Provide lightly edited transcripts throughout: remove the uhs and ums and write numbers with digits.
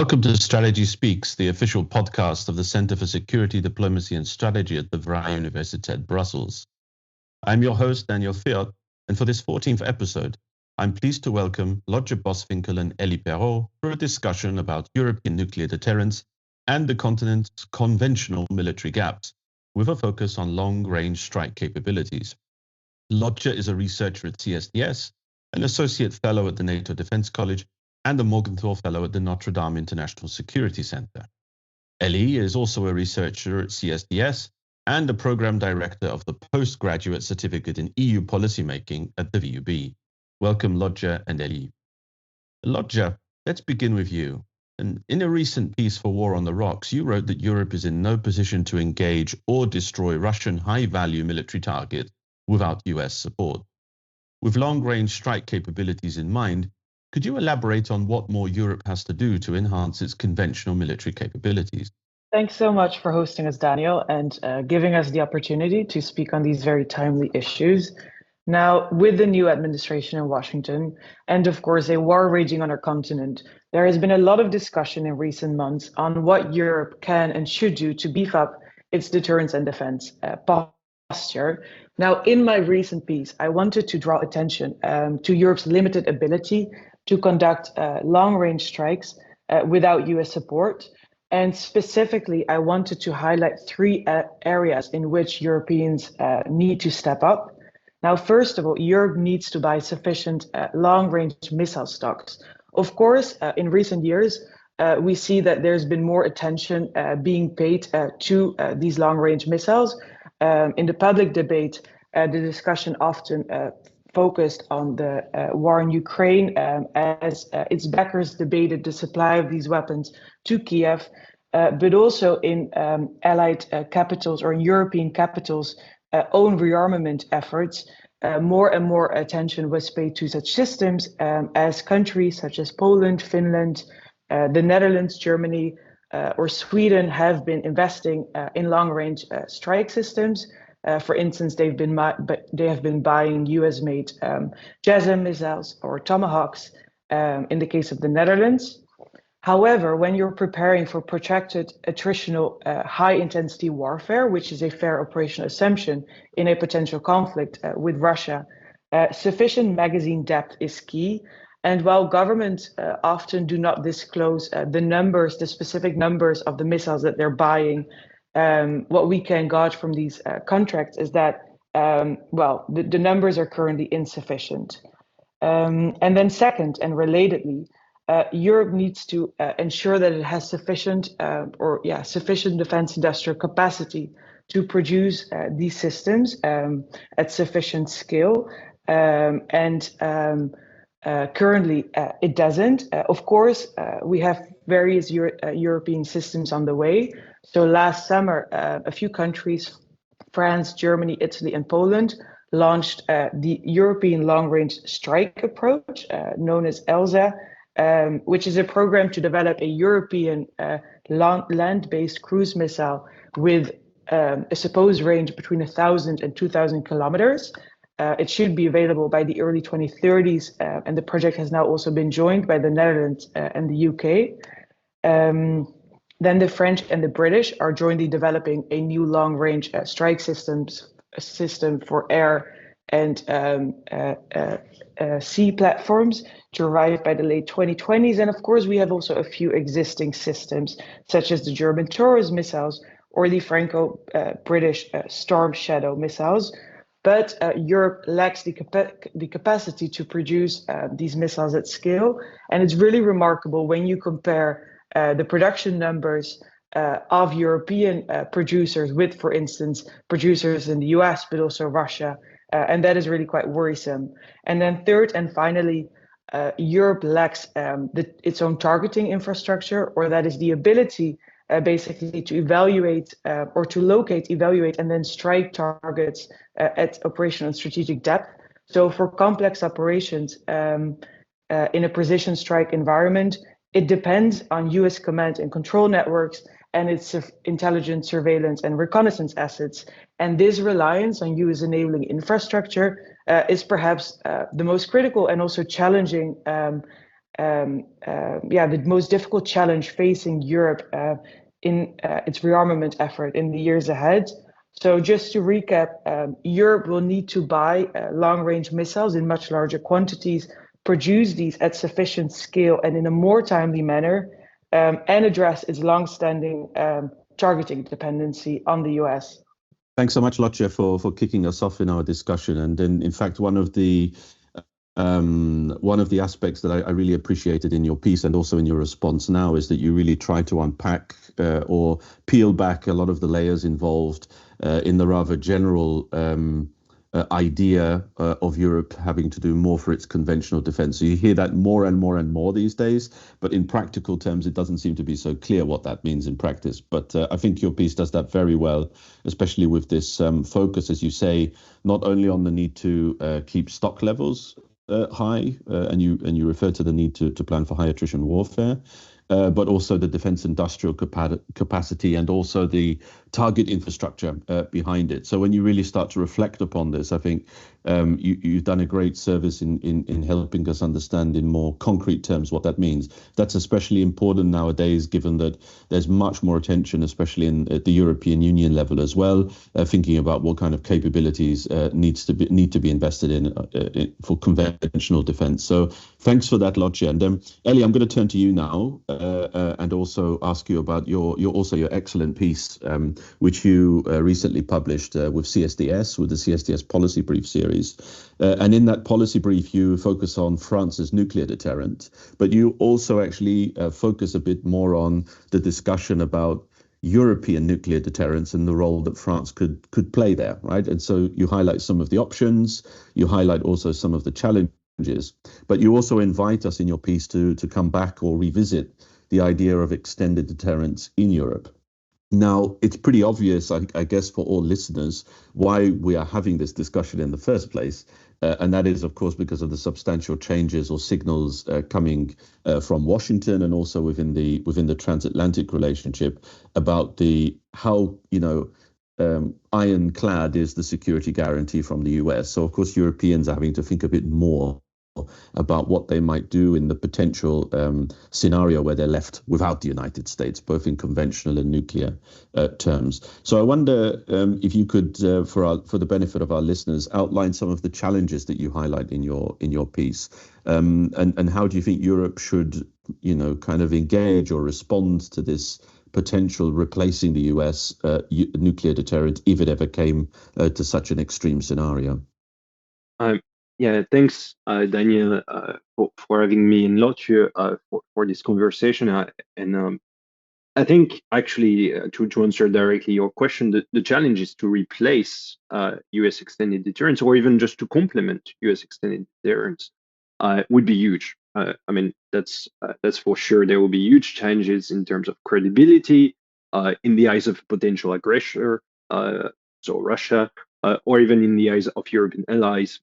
Welcome to Strategy Speaks, the official podcast of the Center for Security, Diplomacy and Strategy at the Vrije Universiteit Brussels. I'm your host, Daniel Fiott, and for this 14th episode, I'm pleased to welcome Lotje Boswinkel and Elie Perot for a discussion about European nuclear deterrence and the continent's conventional military gaps, with a focus on long-range strike capabilities. Lotje is a researcher at CSDS, an associate fellow at the NATO Defense College, and a Morgenthau Fellow at the Notre Dame International Security Center. Elie is also a researcher at CSDS and a program director of the postgraduate certificate in EU policymaking at the VUB. Welcome, Lotje and Elie. Lotje, let's begin with you. And in a recent piece for War on the Rocks, you wrote that Europe is in no position to engage or destroy Russian high-value military targets without US support. With long-range strike capabilities in mind, could you elaborate on what more Europe has to do to enhance its conventional military capabilities? Thanks so much for hosting us, Daniel, and giving us the opportunity to speak on these very timely issues. Now, with the new administration in Washington, and of course a war raging on our continent, there has been a lot of discussion in recent months on what Europe can and should do to beef up its deterrence and defense posture. Now, in my recent piece, I wanted to draw attention to Europe's limited ability to conduct long-range strikes without US support. And specifically, I wanted to highlight three areas in which Europeans need to step up. Now, first of all, Europe needs to buy sufficient long-range missile stocks. Of course, in recent years, we see that there's been more attention being paid to these long-range missiles. In the public debate, the discussion often focused on the war in Ukraine as its backers debated the supply of these weapons to Kiev, but also in allied capitals or in European capitals' own rearmament efforts. More and more attention was paid to such systems as countries such as Poland, Finland, the Netherlands, Germany, or Sweden have been investing in long-range strike systems. For instance, they have been buying US-made JASSM missiles or Tomahawks in the case of the Netherlands. However, when you're preparing for protracted attritional high-intensity warfare, which is a fair operational assumption in a potential conflict with Russia, sufficient magazine depth is key. And while governments often do not disclose the specific numbers of the missiles that they're buying, what we can gauge from these contracts is that, the numbers are currently insufficient. And then second, and relatedly, Europe needs to ensure that it has sufficient defense industrial capacity to produce these systems at sufficient scale. Currently, it doesn't. Of course, we have various European systems on the way. So last summer, a few countries, France, Germany, Italy, and Poland, launched the European Long-Range Strike Approach, known as ELSA, which is a program to develop a European land-based cruise missile with a supposed range between 1,000 and 2,000 kilometers. It should be available by the early 2030s, and the project has now also been joined by the Netherlands and the UK. Then the French and the British are jointly developing a new long-range strike system for air and sea platforms to arrive by the late 2020s. And of course, we have also a few existing systems, such as the German Taurus missiles or the Franco-British Storm Shadow missiles. But Europe lacks the capacity to produce these missiles at scale. And it's really remarkable when you compare the production numbers of European producers with, for instance, producers in the US, but also Russia. And that is really quite worrisome. And then third and finally, Europe lacks its own targeting infrastructure, or that is the ability basically to evaluate or to locate, evaluate, and then strike targets at operational and strategic depth. So for complex operations in a precision strike environment, it depends on US command and control networks and its intelligence, surveillance, and reconnaissance assets. And this reliance on US enabling infrastructure is perhaps the most critical and also challenging the most difficult challenge facing Europe in its rearmament effort in the years ahead. So just to recap, Europe will need to buy long-range missiles in much larger quantities, produce these at sufficient scale and in a more timely manner, and address its long-standing targeting dependency on the US. Thanks so much, Lotje, for kicking us off in our discussion. And then, in fact, one of the aspects that I really appreciated in your piece and also in your response now is that you really try to unpack or peel back a lot of the layers involved in the rather general idea of Europe having to do more for its conventional defense. So you hear that more and more and more these days, but in practical terms, it doesn't seem to be so clear what that means in practice. But I think your piece does that very well, especially with this focus, as you say, not only on the need to keep stock levels high, and you refer to the need to plan for high attrition warfare, but also the defense industrial capacity and also the target infrastructure behind it. So when you really start to reflect upon this, I think you've done a great service in helping us understand in more concrete terms what that means. That's especially important nowadays, given that there's much more attention, especially at the European Union level as well, thinking about what kind of capabilities need to be invested in for conventional defense. So thanks for that, Lotje. And Elie, I'm going to turn to you now and also ask you about your excellent piece, which you recently published with CSDS, with the CSDS Policy Brief series. And in that policy brief, you focus on France's nuclear deterrent, but you also actually focus a bit more on the discussion about European nuclear deterrence and the role that France could play there, right? And so you highlight some of the options, you highlight also some of the challenges, but you also invite us in your piece to come back or revisit the idea of extended deterrence in Europe. Now, it's pretty obvious, I guess, for all listeners, why we are having this discussion in the first place. And that is, of course, because of the substantial changes or signals coming from Washington and also within the transatlantic relationship about how ironclad is the security guarantee from the US. So, of course, Europeans are having to think a bit more about what they might do in the potential scenario where they're left without the United States, both in conventional and nuclear terms. So I wonder if you could, for the benefit of our listeners, outline some of the challenges that you highlight in your piece, and how do you think Europe should, kind of engage or respond to this potential replacing the US nuclear deterrent if it ever came to such an extreme scenario? Yeah, thanks, Daniel, for having me in Lotje for this conversation. I think actually to answer directly your question, the challenge is to replace US extended deterrence or even just to complement US extended deterrence would be huge. I mean, that's for sure. There will be huge changes in terms of credibility in the eyes of potential aggressor, so Russia, or even in the eyes of European allies.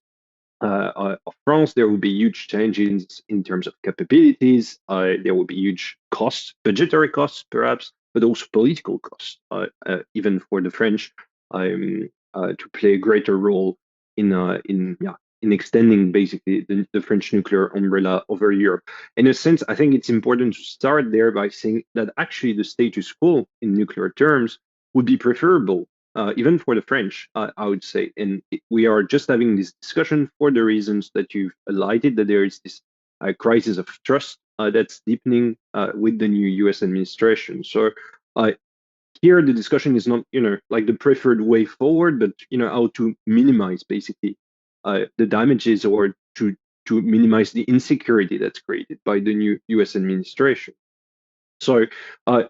Of France, there will be huge changes in terms of capabilities. There will be huge costs, budgetary costs perhaps, but also political costs, even for the French, to play a greater role in extending basically the French nuclear umbrella over Europe. In a sense, I think it's important to start there by saying that actually the status quo in nuclear terms would be preferable. Even for the French, I would say. And we are just having this discussion for the reasons that you've highlighted, that there is this crisis of trust that's deepening with the new US administration. So here the discussion is not, like the preferred way forward, but, how to minimize basically the damages or to minimize the insecurity that's created by the new US administration. So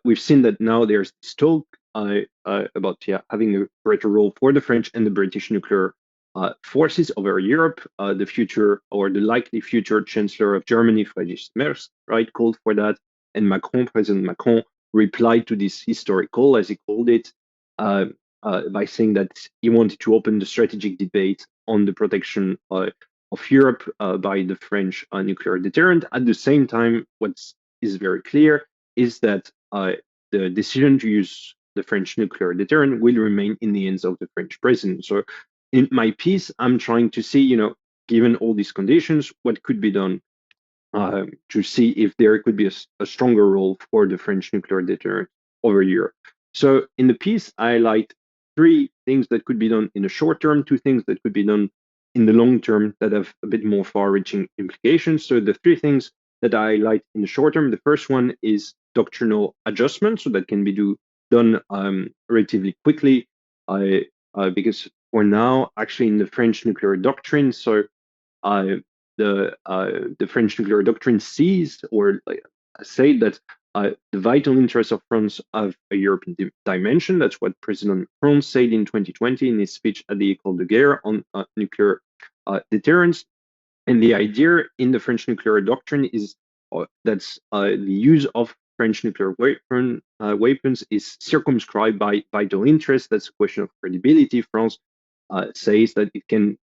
we've seen that now there's this talk about having a greater role for the French and the British nuclear forces over Europe. The future or the likely future Chancellor of Germany, Friedrich Merz, right, called for that, and President Macron, replied to this historic call, as he called it, by saying that he wanted to open the strategic debate on the protection of Europe by the French nuclear deterrent. At the same time, what is very clear is that the decision to use the French nuclear deterrent will remain in the hands of the French president. So in my piece, I'm trying to see, given all these conditions, what could be done to see if there could be a stronger role for the French nuclear deterrent over Europe. So in the piece, I highlight 3 things that could be done in the short term, 2 things that could be done in the long term that have a bit more far-reaching implications. So the 3 things that I highlight in the short term, the first one is doctrinal adjustment, so that can be done relatively quickly, because for now, actually in the French nuclear doctrine, so the French nuclear doctrine sees or say that the vital interests of France have a European dimension. That's what President Macron said in 2020 in his speech at the École de Guerre on nuclear deterrence. And the idea in the French nuclear doctrine is that the use of French nuclear weapons is circumscribed by vital interests. That's a question of credibility. France says that it can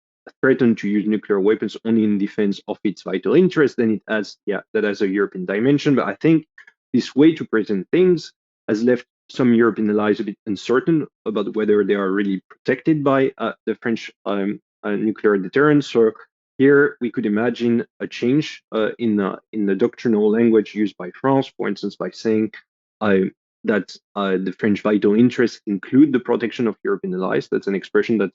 threaten to use nuclear weapons only in defense of its vital interests. Then it has, that has a European dimension. But I think this way to present things has left some European allies a bit uncertain about whether they are really protected by the French nuclear deterrence. So here we could imagine a change in the doctrinal language used by France, for instance, by saying that the French vital interests include the protection of European allies. That's an expression that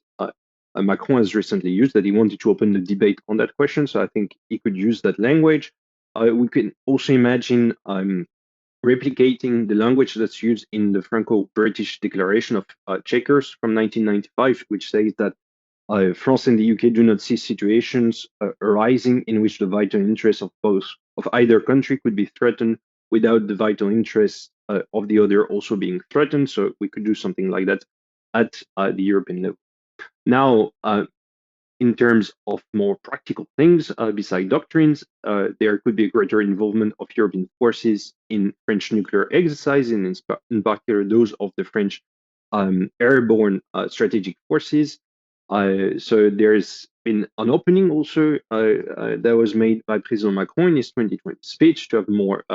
Macron has recently used, that he wanted to open the debate on that question. So I think he could use that language. We can also imagine replicating the language that's used in the Franco-British Declaration of Chequers from 1995, which says that France and the UK do not see situations arising in which the vital interests of either country could be threatened without the vital interests of the other also being threatened. So we could do something like that at the European level. Now, in terms of more practical things, beside doctrines, there could be a greater involvement of European forces in French nuclear exercises, and in particular those of the French airborne strategic forces. So there's been an opening also that was made by President Macron in his 2020 speech to have more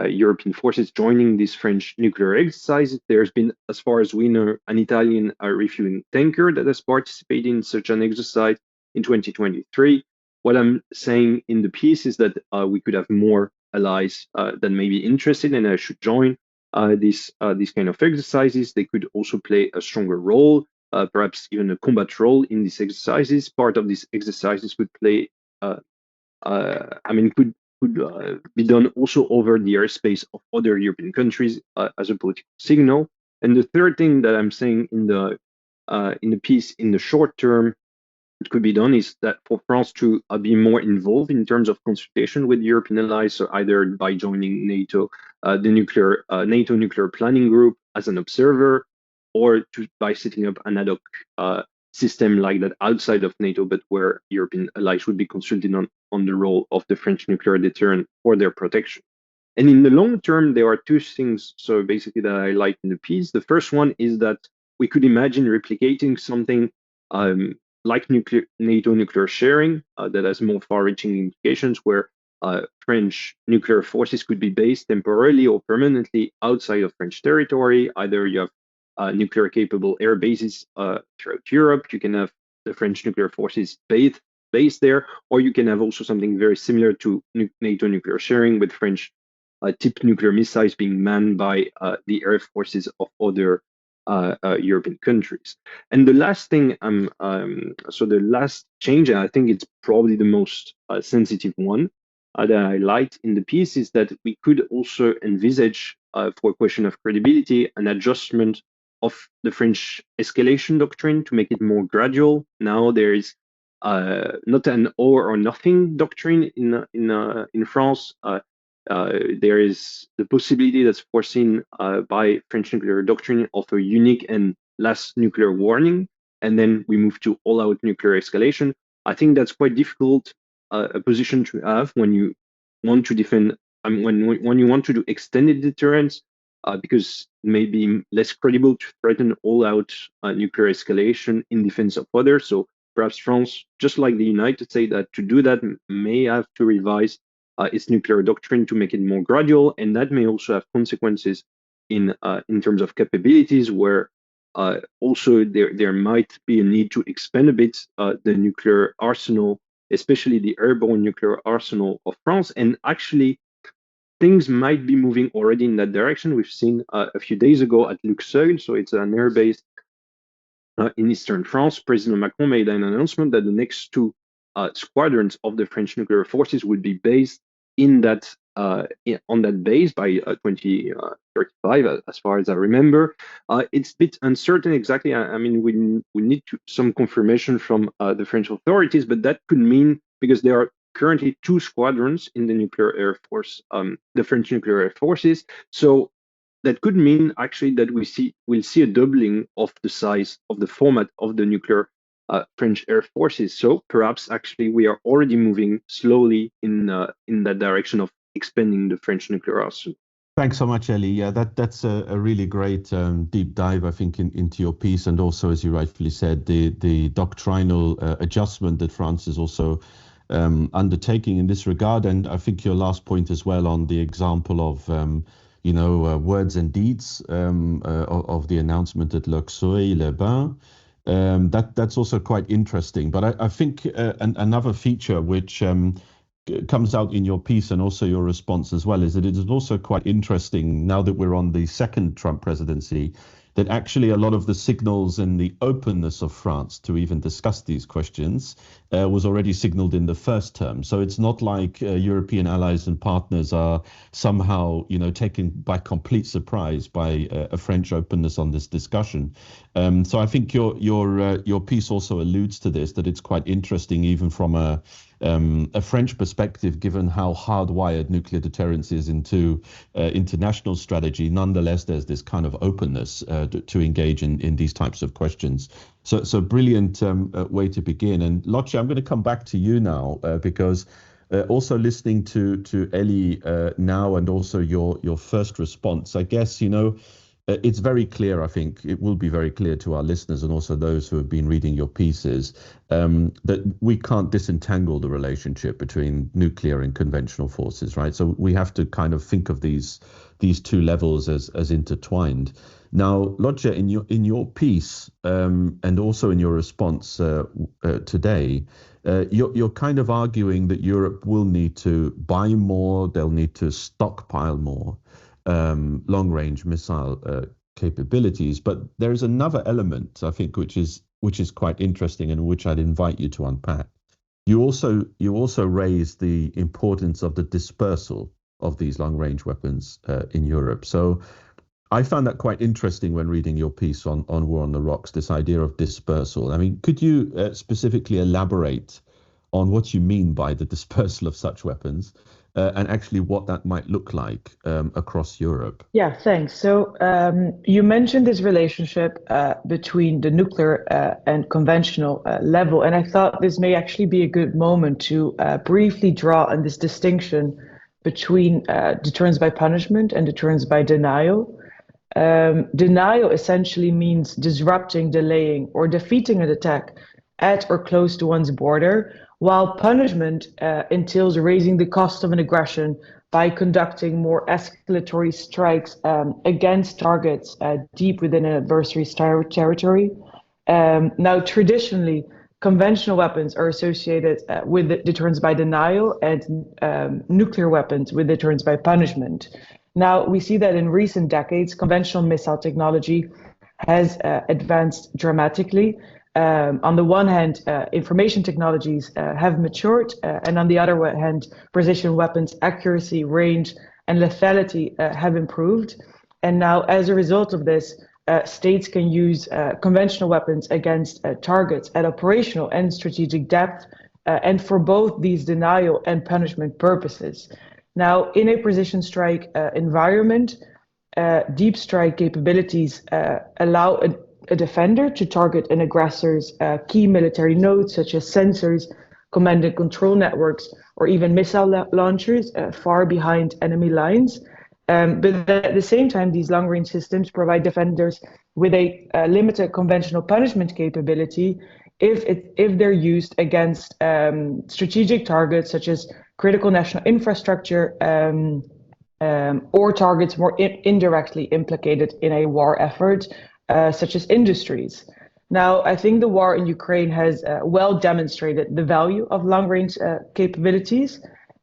European forces joining these French nuclear exercises. There's been, as far as we know, an Italian refueling tanker that has participated in such an exercise in 2023. What I'm saying in the piece is that we could have more allies that may be interested and should join these kind of exercises. They could also play a stronger role, perhaps even a combat role in these exercises. Part of these exercises could play, could be done also over the airspace of other European countries as a political signal. And the third thing that I'm saying in the piece, in the short term, it could be done is that for France to be more involved in terms of consultation with European allies, so either by joining NATO, the NATO nuclear planning group as an observer, or by setting up an ad hoc system like that outside of NATO, but where European allies would be consulted on the role of the French nuclear deterrent for their protection. And in the long term, there are 2 things, so basically, that I highlight in the piece. The first one is that we could imagine replicating something like NATO nuclear sharing that has more far-reaching implications, where French nuclear forces could be based temporarily or permanently outside of French territory. Either you have nuclear-capable air bases throughout Europe, you can have the French nuclear forces based there, or you can have also something very similar to NATO nuclear sharing, with French tipped nuclear missiles being manned by the air forces of other European countries. And the last thing, so the last change, and I think it's probably the most sensitive one that I highlight in the piece, is that we could also envisage, for a question of credibility, an adjustment of the French escalation doctrine to make it more gradual. Now there is not an all or nothing doctrine in France. There is the possibility that's foreseen by French nuclear doctrine of a unique and last nuclear warning, and then we move to all-out nuclear escalation. I think that's quite difficult a position to have when you want to defend, when you want to do extended deterrence, because it may be less credible to threaten all-out nuclear escalation in defense of others. So perhaps France, just like the United States, that to do that may have to revise its nuclear doctrine to make it more gradual, and that may also have consequences in terms of capabilities, where also there might be a need to expand a bit the nuclear arsenal especially the airborne nuclear arsenal of France. And actually, things might be moving already in that direction. We've seen a few days ago at Luxeuil, so it's an airbase in eastern France, President Macron made an announcement that the next two squadrons of the French nuclear forces would be based in that on that base by 2035, as far as I remember. It's a bit uncertain exactly. I mean, we need some confirmation from the French authorities, but that could mean, because there are currently two squadrons in the nuclear air force, the French nuclear air forces. So that could mean actually that we'll see a doubling of the size of the format of the nuclear French air forces. So perhaps actually we are already moving slowly in that direction of expanding the French nuclear arsenal. Thanks so much, Elie. Yeah, that's a really great deep dive, I think, into your piece, and also, as you rightfully said, the doctrinal adjustment that France is also undertaking in this regard. And I think your last point as well on the example of words and deeds of the announcement at Luxeuil-les-Bains. That's also quite interesting. But I think another feature which comes out in your piece and also your response as well is that it is also quite interesting, now that we're on the second Trump presidency, that actually a lot of the signals and the openness of France to even discuss these questions was already signaled in the first term. So it's not like European allies and partners are somehow, taken by complete surprise by a French openness on this discussion. So I think your piece also alludes to this, that it's quite interesting even from a French perspective, given how hardwired nuclear deterrence is into international strategy. Nonetheless, there's this kind of openness to engage in these types of questions. So brilliant way to begin. And Lotje, I'm going to come back to you now because also listening to Elie now and also your first response, I guess, it's very clear, I think, it will be very clear to our listeners and also those who have been reading your pieces that we can't disentangle the relationship between nuclear and conventional forces, right? So we have to kind of think of these two levels as intertwined. Now, Lotje, in your piece and also in your response today, you're kind of arguing that Europe will need to buy more, they'll need to stockpile more long-range missile capabilities. But there is another element, I think, which is quite interesting and which I'd invite you to unpack. You also raise the importance of the dispersal of these long-range weapons in Europe. So I found that quite interesting when reading your piece on War on the Rocks, this idea of dispersal. I mean, could you specifically elaborate on what you mean by the dispersal of such weapons and actually what that might look like across Europe? Yeah, thanks. So you mentioned this relationship between the nuclear and conventional level, and I thought this may actually be a good moment to briefly draw on this distinction between deterrence by punishment and deterrence by denial. Denial essentially means disrupting, delaying, or defeating an attack at or close to one's border, while punishment entails raising the cost of an aggression by conducting more escalatory strikes against targets deep within an adversary's territory. Now, traditionally, conventional weapons are associated with deterrence by denial and nuclear weapons with deterrence by punishment. Now, we see that in recent decades, conventional missile technology has advanced dramatically. On the one hand, information technologies have matured, and on the other hand, precision weapons accuracy, range, and lethality have improved. And now, as a result of this, states can use conventional weapons against targets at operational and strategic depth, and for both these denial and punishment purposes. Now, in a precision strike environment, deep strike capabilities allow a defender to target an aggressor's key military nodes, such as sensors, command and control networks, or even missile launchers far behind enemy lines. But at the same time, these long-range systems provide defenders with a limited conventional punishment capability if they're used against strategic targets, such as critical national infrastructure or targets more indirectly implicated in a war effort, such as industries. Now, I think the war in Ukraine has well demonstrated the value of long-range capabilities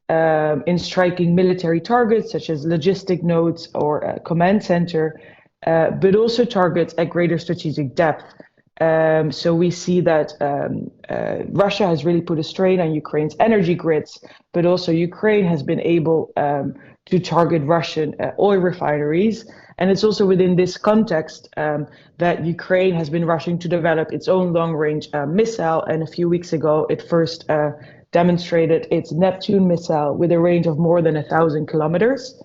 in striking military targets such as logistic nodes or command center, but also targets at greater strategic depth. So we see that Russia has really put a strain on Ukraine's energy grids, but also Ukraine has been able to target Russian oil refineries. And it's also within this context that Ukraine has been rushing to develop its own long-range missile. And a few weeks ago, it first demonstrated its Neptune missile with a range of more than 1,000 kilometers.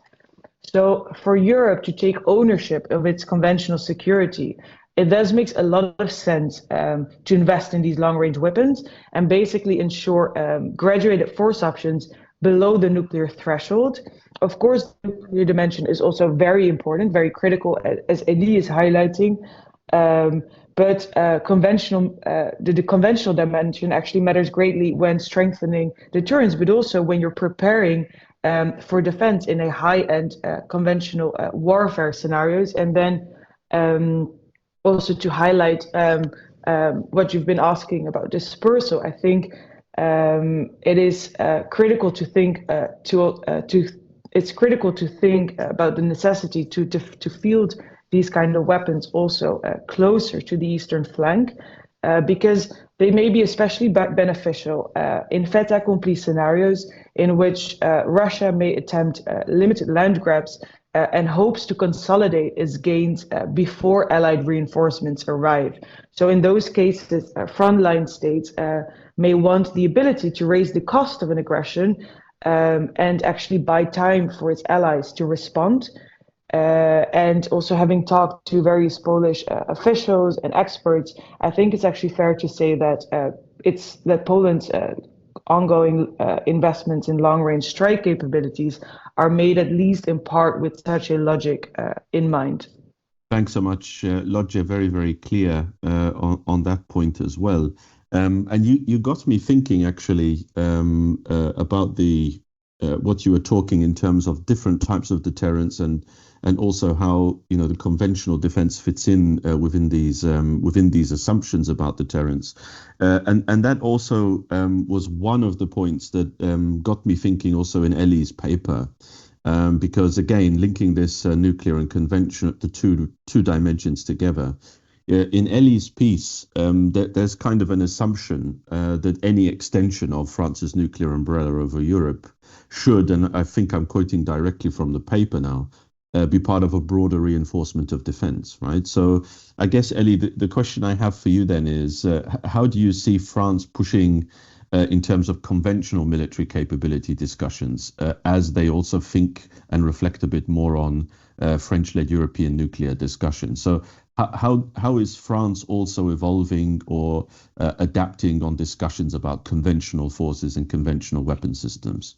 So for Europe to take ownership of its conventional security, it does make a lot of sense to invest in these long-range weapons and basically ensure graduated force options below the nuclear threshold. Of course, the nuclear dimension is also very important, very critical, as Elie is highlighting. But the conventional dimension actually matters greatly when strengthening deterrence, but also when you're preparing for defense in a high-end conventional warfare scenarios. And then also to highlight what you've been asking about dispersal, I think it is critical to think it's critical to think about the necessity to field these kind of weapons also closer to the eastern flank, because they may be especially beneficial in fait accompli scenarios in which Russia may attempt limited land grabs and hopes to consolidate its gains before Allied reinforcements arrive. So in those cases, frontline states may want the ability to raise the cost of an aggression and actually buy time for its allies to respond. And also, having talked to various Polish officials and experts, I think it's actually fair to say that Poland's ongoing investments in long-range strike capabilities are made at least in part with such a logic in mind. Thanks so much, Lotje. Very, very clear on that point as well. And you got me thinking actually about the what you were talking in terms of different types of deterrence and also how the conventional defense fits in within these assumptions about deterrence, and that also was one of the points that got me thinking also in Elie's paper, because again linking this nuclear and conventional, the two dimensions together. In Elie's piece, there's kind of an assumption that any extension of France's nuclear umbrella over Europe should, and I think I'm quoting directly from the paper now, be part of a broader reinforcement of defense, right? So I guess, Elie, the question I have for you then is, how do you see France pushing in terms of conventional military capability discussions as they also think and reflect a bit more on French-led European nuclear discussions? So how is France also evolving or adapting on discussions about conventional forces and conventional weapon systems?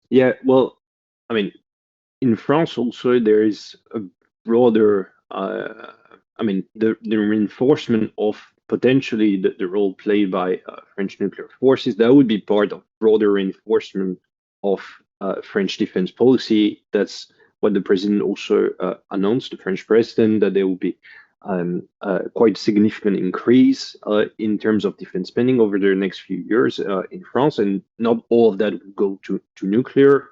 Yeah, well, I mean, in France also there is a broader, the reinforcement of potentially the role played by French nuclear forces. That would be part of broader reinforcement of French defense policy. That's what the president also announced, the French president, that there will be quite a significant increase in terms of defense spending over the next few years in France, and not all of that will go to nuclear.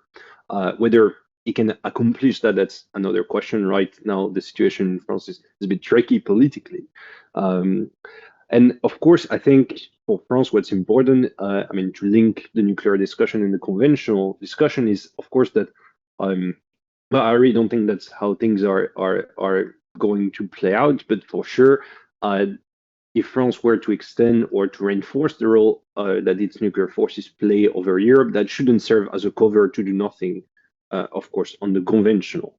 Whether it can accomplish that, that's another question. Right now, the situation in France is a bit tricky politically. And of course, I think for France, what's important, to link the nuclear discussion and the conventional discussion is, of course, that I really don't think that's how things are going to play out. But for sure, if France were to extend or to reinforce the role that its nuclear forces play over Europe, that shouldn't serve as a cover to do nothing, of course, on the conventional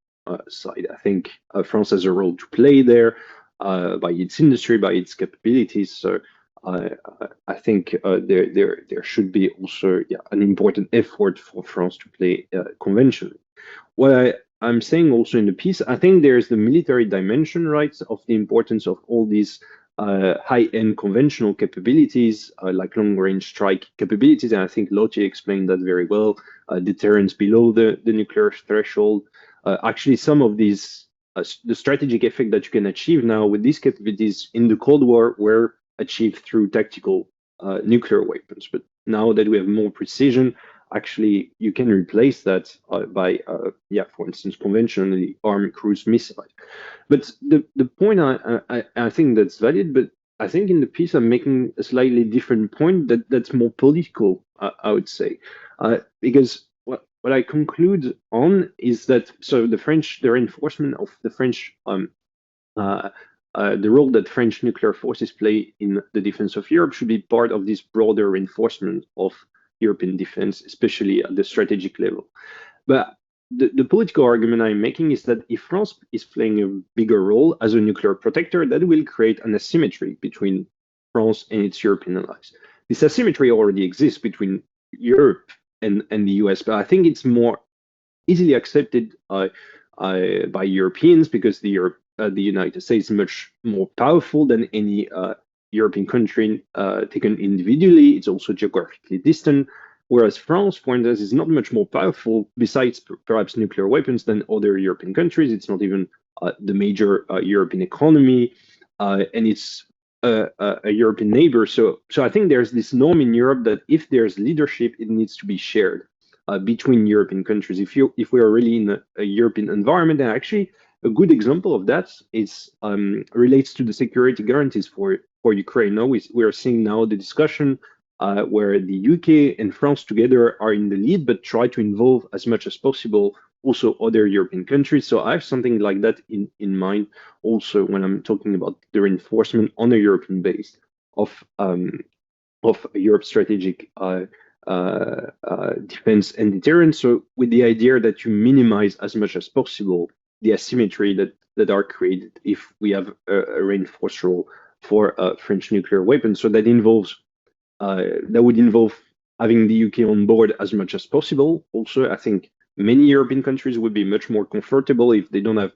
side. I think France has a role to play there by its industry, by its capabilities. So I think there should be also an important effort for France to play conventionally. What I'm saying also in the piece, I think there's the military dimension, right, of the importance of all these high-end conventional capabilities, like long-range strike capabilities, and I think Lotje explained that very well. Deterrence below the nuclear threshold. Actually, some of these the strategic effect that you can achieve now with these capabilities in the Cold War were achieved through tactical nuclear weapons. But now that we have more precision, actually you can replace that by, for instance, conventionally armed cruise missiles. But the point I think that's valid, but I think in the piece I'm making a slightly different point that's more political, I would say, because what I conclude on is that the reinforcement of the French the role that French nuclear forces play in the defense of Europe should be part of this broader reinforcement of European defense, especially at the strategic level. But the political argument I'm making is that if France is playing a bigger role as a nuclear protector, that will create an asymmetry between France and its European allies. This asymmetry already exists between Europe and the US, but I think it's more easily accepted by Europeans because the United States is much more powerful than any European country taken individually. It's also geographically distant. Whereas France, for instance, is not much more powerful, besides perhaps nuclear weapons, than other European countries. It's not even the major European economy, and it's a European neighbor. So I think there's this norm in Europe that if there's leadership, it needs to be shared between European countries. If we are really in a European environment, and actually a good example of that is relates to the security guarantees for Ukraine. Now we are seeing now the discussion where the UK and France together are in the lead, but try to involve as much as possible also other European countries. So I have something like that in mind also when I'm talking about the reinforcement on a European base of Europe's strategic defense and deterrence. So with the idea that you minimize as much as possible the asymmetry that are created if we have a reinforced role for French nuclear weapons. So that would involve having the UK on board as much as possible. Also, I think many European countries would be much more comfortable if they don't have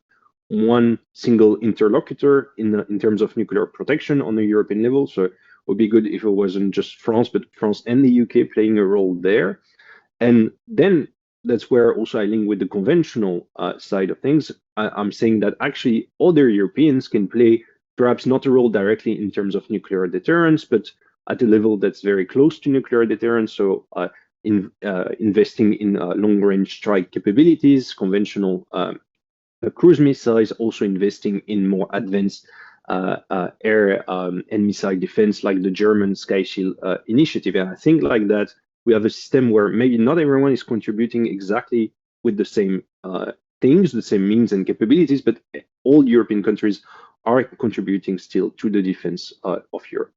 one single interlocutor in terms of nuclear protection on a European level. So it would be good if it wasn't just France, but France and the UK playing a role there. And then that's where also I link with the conventional side of things. I'm saying that actually other Europeans can play perhaps not a role directly in terms of nuclear deterrence, but at a level that's very close to nuclear deterrence. So investing in long-range strike capabilities, conventional cruise missiles, also investing in more advanced air and missile defense like the German Sky Shield initiative. And I think like that, we have a system where maybe not everyone is contributing exactly with the same things, the same means and capabilities, but all European countries are contributing still to the defense of Europe.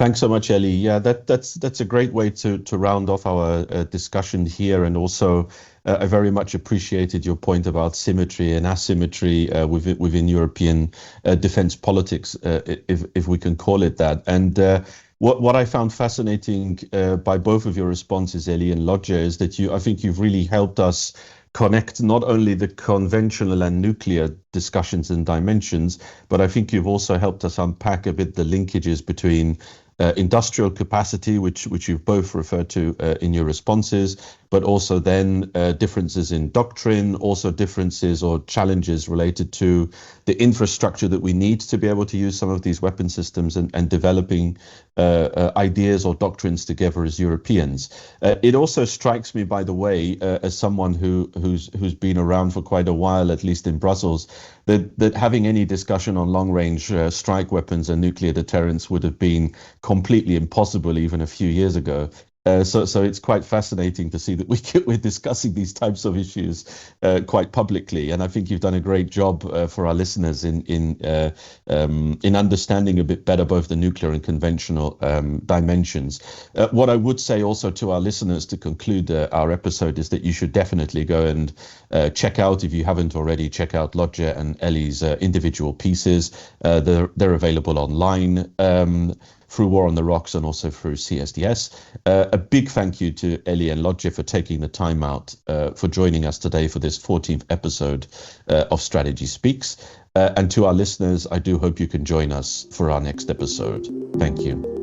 Thanks so much, Elie. Yeah, that's a great way to round off our discussion here. And also, I very much appreciated your point about symmetry and asymmetry within European defense politics, if we can call it that. And what I found fascinating by both of your responses, Elie and Lotje, is that I think you've really helped us connect not only the conventional and nuclear discussions and dimensions, but I think you've also helped us unpack a bit the linkages between industrial capacity, which you've both referred to in your responses, but also then differences in doctrine, also differences or challenges related to the infrastructure that we need to be able to use some of these weapon systems and developing ideas or doctrines together as Europeans. It also strikes me, by the way, as someone who's been around for quite a while, at least in Brussels, that having any discussion on long-range strike weapons and nuclear deterrence would have been completely impossible even a few years ago. So it's quite fascinating to see that we're discussing these types of issues quite publicly, and I think you've done a great job for our listeners in understanding a bit better both the nuclear and conventional dimensions. What I would say also to our listeners to conclude our episode is that you should definitely go and check out, if you haven't already, check out Lotje and Elie's individual pieces. They're available online. Through War on the Rocks and also through CSDS. A big thank you to Elie and Lotje for taking the time out for joining us today for this 14th episode of Strategy Speaks. And to our listeners, I do hope you can join us for our next episode. Thank you.